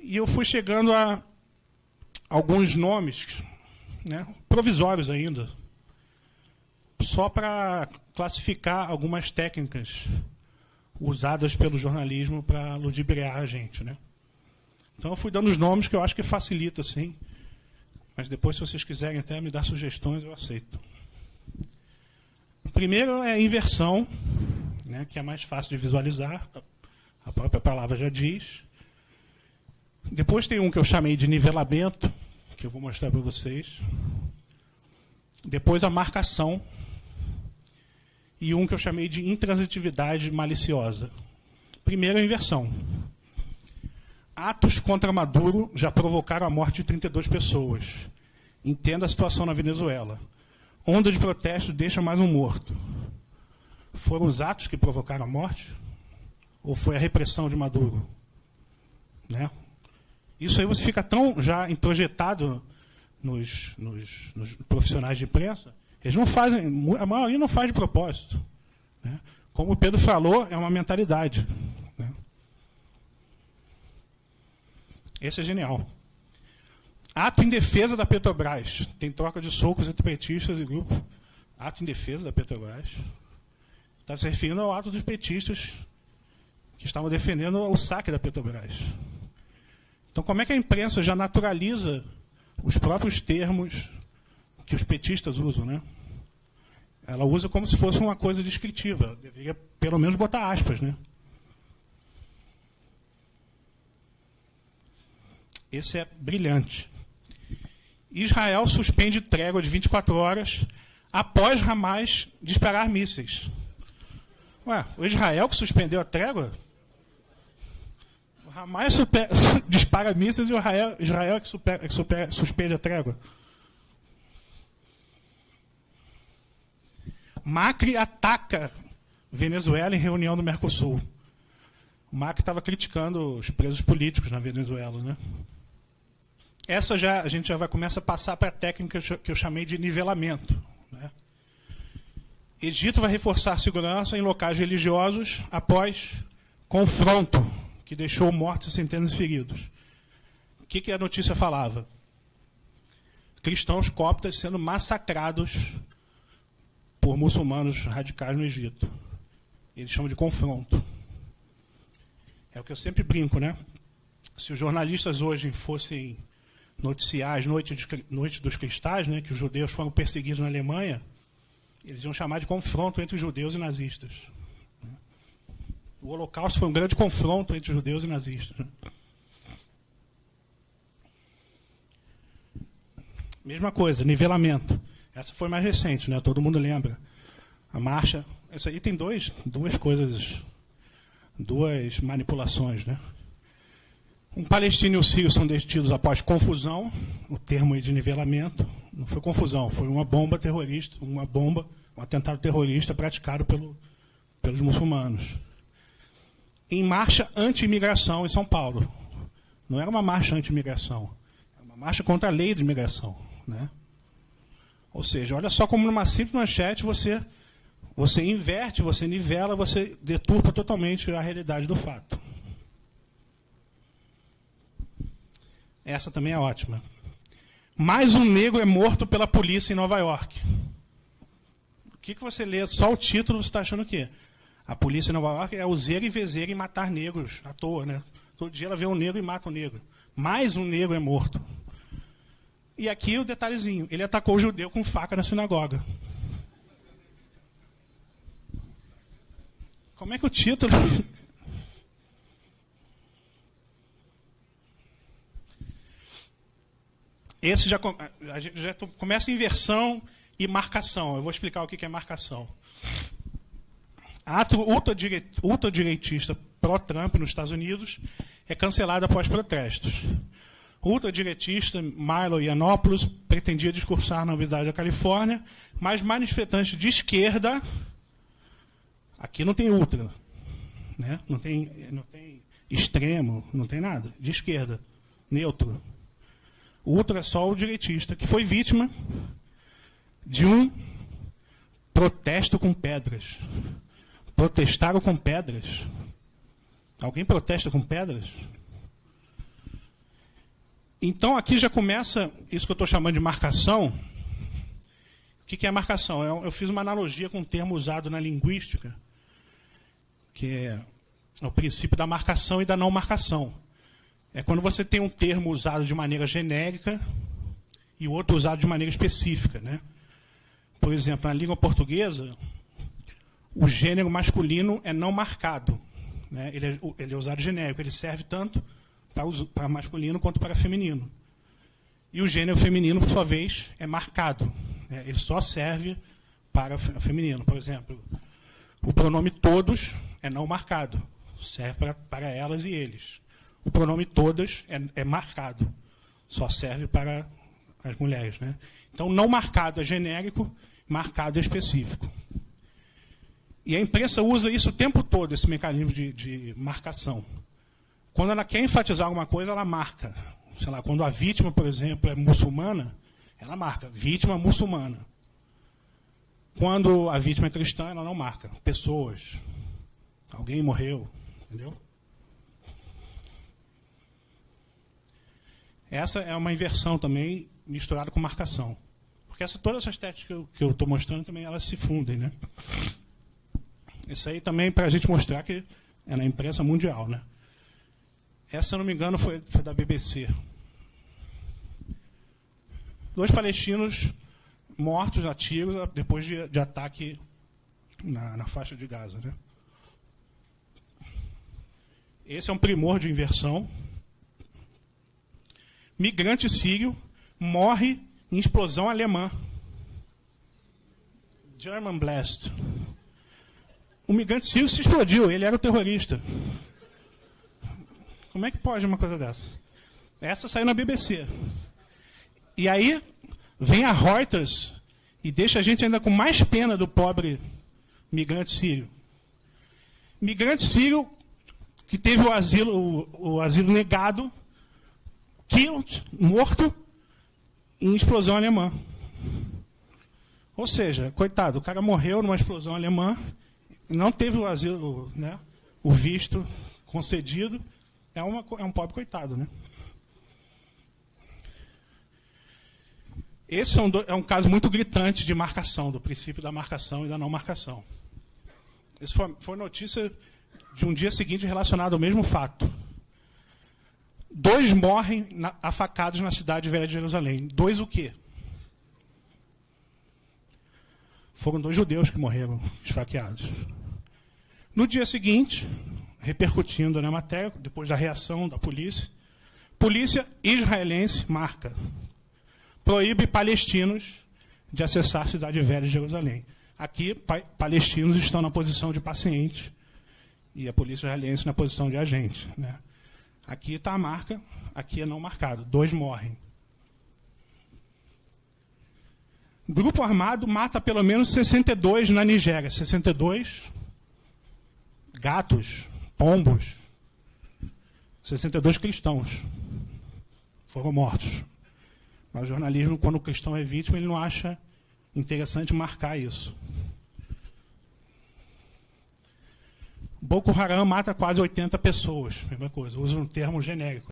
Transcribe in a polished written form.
E eu fui chegando a alguns nomes, né, provisórios ainda, só para classificar algumas técnicas usadas pelo jornalismo para ludibriar a gente, né? Então eu fui dando os nomes que eu acho que facilita, sim. Mas depois, se vocês quiserem até me dar sugestões, eu aceito. Primeiro é inversão, né, que é mais fácil de visualizar, a própria palavra já diz. Depois tem um que eu chamei de nivelamento, que eu vou mostrar para vocês. Depois a marcação. E um que eu chamei de intransitividade maliciosa. Primeiro a inversão. Atos contra Maduro já provocaram a morte de 32 pessoas. Entenda a situação na Venezuela. Onda de protesto deixa mais um morto. Foram os atos que provocaram a morte? Ou foi a repressão de Maduro? Né? Isso aí você fica tão já introjetado nos profissionais de imprensa, eles não fazem, a maioria não faz de propósito. Né? Como o Pedro falou, é uma mentalidade. Né? Esse é genial. Ato em defesa da Petrobras. Tem troca de socos entre petistas e grupo. Ato em defesa da Petrobras. Está se referindo ao ato dos petistas que estavam defendendo o saque da Petrobras. Então, como é que a imprensa já naturaliza os próprios termos que os petistas usam, né? Ela usa como se fosse uma coisa descritiva. Deveria, pelo menos, botar aspas, né? Esse é brilhante. Israel suspende trégua de 24 horas após Hamas disparar mísseis. Ué, foi Israel que suspendeu a trégua? O Hamas dispara mísseis e o Israel que suspende a trégua. Macri ataca Venezuela em reunião do Mercosul. O Macri estava criticando os presos políticos na Venezuela, né? Essa a gente já vai começar a passar para a técnica que eu chamei de nivelamento. Né? Egito vai reforçar a segurança em locais religiosos após confronto, que deixou mortos e centenas de feridos. O que a notícia falava? Cristãos coptas sendo massacrados por muçulmanos radicais no Egito. Eles chamam de confronto. É o que eu sempre brinco, né? Se os jornalistas hoje fossem noticiar as noites dos cristais, né, que os judeus foram perseguidos na Alemanha, eles iam chamar de confronto entre os judeus e nazistas. O Holocausto foi um grande confronto entre judeus e nazistas. Né? Mesma coisa, nivelamento. Essa foi mais recente, né? Todo mundo lembra. A marcha. Essa aí tem duas manipulações, né? Um palestino e um sírio são detidos após confusão, o termo aí de nivelamento. Não foi confusão, foi uma bomba terrorista, um atentado terrorista praticado pelos muçulmanos. Em marcha anti-imigração em São Paulo. Não era uma marcha anti-imigração, era uma marcha contra a lei de imigração. Né? Ou seja, olha só como numa simples manchete você inverte, você nivela, você deturpa totalmente a realidade do fato. Essa também é ótima. Mais um negro é morto pela polícia em Nova York. O que você lê? Só o título você está achando o quê? A polícia em Nova York é useira e vezeira em matar negros à toa, né? Todo dia ela vê um negro e mata um negro. Mais um negro é morto. E aqui o detalhezinho. Ele atacou o judeu com faca na sinagoga. Como é que o título... Esse já começa inversão e marcação. Eu vou explicar o que é marcação. Ato ultradireitista pró-Trump nos Estados Unidos é cancelado após protestos. O ultradireitista Milo Yiannopoulos pretendia discursar na Universidade da Califórnia, mas manifestantes de esquerda, aqui não tem ultra, né? não tem extremo, não tem nada, de esquerda, neutro. O ultra é só o direitista, que foi vítima de um protesto com pedras. Protestaram com pedras. Alguém protesta com pedras? Então, aqui já começa isso que eu estou chamando de marcação. O que é marcação? Eu fiz uma analogia com um termo usado na linguística, que é o princípio da marcação e da não marcação. É quando você tem um termo usado de maneira genérica e o outro usado de maneira específica, né? Por exemplo, na língua portuguesa, o gênero masculino é não marcado, né? Ele é usado genérico, ele serve tanto para masculino quanto para feminino. E o gênero feminino, por sua vez, é marcado, né? Ele só serve para feminino. Por exemplo, o pronome todos é não marcado, serve para elas e eles. O pronome todas é marcado, só serve para as mulheres, né? Então, não marcado é genérico, marcado é específico. E a imprensa usa isso o tempo todo, esse mecanismo de marcação. Quando ela quer enfatizar alguma coisa, ela marca. Sei lá, quando a vítima, por exemplo, é muçulmana, ela marca, vítima muçulmana. Quando a vítima é cristã, ela não marca. Pessoas. Alguém morreu, entendeu? Essa é uma inversão também, misturada com marcação. Porque todas essas técnicas que eu estou mostrando também, elas se fundem, né? Isso aí também para a gente mostrar que é na imprensa mundial, né? Essa, se eu não me engano, foi da BBC. 2 palestinos mortos a tiros depois de ataque na faixa de Gaza, né? Esse é um primor de inversão. Migrante sírio morre em explosão alemã. German blast. O migrante sírio se explodiu, ele era o terrorista. Como é que pode uma coisa dessa? Essa saiu na BBC. E aí vem a Reuters e deixa a gente ainda com mais pena do pobre migrante sírio. Migrante sírio que teve o asilo negado, killed, morto, em explosão alemã. Ou seja, coitado, o cara morreu numa explosão alemã, não teve o asilo, né, o visto concedido, é um pobre coitado, né? Esse é um caso muito gritante de marcação, do princípio da marcação e da não marcação. Isso foi notícia de um dia seguinte relacionado ao mesmo fato. 2 morrem afacados na cidade velha de Jerusalém. 2 o quê? Foram 2 judeus que morreram esfaqueados. No dia seguinte, repercutindo na matéria, depois da reação da polícia israelense marca: proíbe palestinos de acessar a cidade velha de Jerusalém. Aqui, palestinos estão na posição de paciente e a polícia israelense na posição de agente, né? Aqui está a marca, aqui é não marcado. 2 morrem. Grupo armado mata pelo menos 62 na Nigéria. 62 gatos, pombos. 62 cristãos foram mortos. Mas o jornalismo, quando o cristão é vítima, ele não acha interessante marcar isso. Boko Haram mata quase 80 pessoas. Mesma coisa, usa um termo genérico.